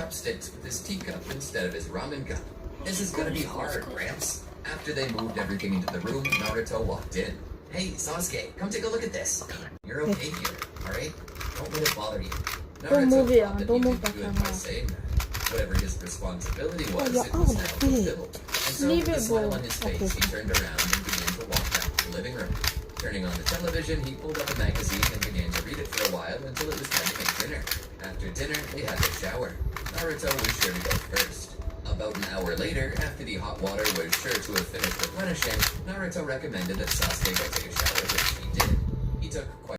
chopsticks with his teacup instead of his ramen cup. This is gonna be hard, Gramps. After they moved everything into the room, Naruto walked in. Hey, Sasuke, come take a look at this. You're okay here, alright? Don't let it bother you. Naruto movie thought that he 너무 did good by 딱딱하나. saying that. Whatever his responsibility was, yeah, it was now okay. fulfilled. And so, with a smile on his Okay. face, he turned around and began to walk back to the living room. Turning on the television, he pulled up a magazine and began to read it for a while until it was time to make dinner. After dinner, they had their shower. Naruto was sure to go first. About an hour later, after the hot water was sure to have finished replenishing, Naruto recommended that Sasuke go take a shower, which he did. He took quite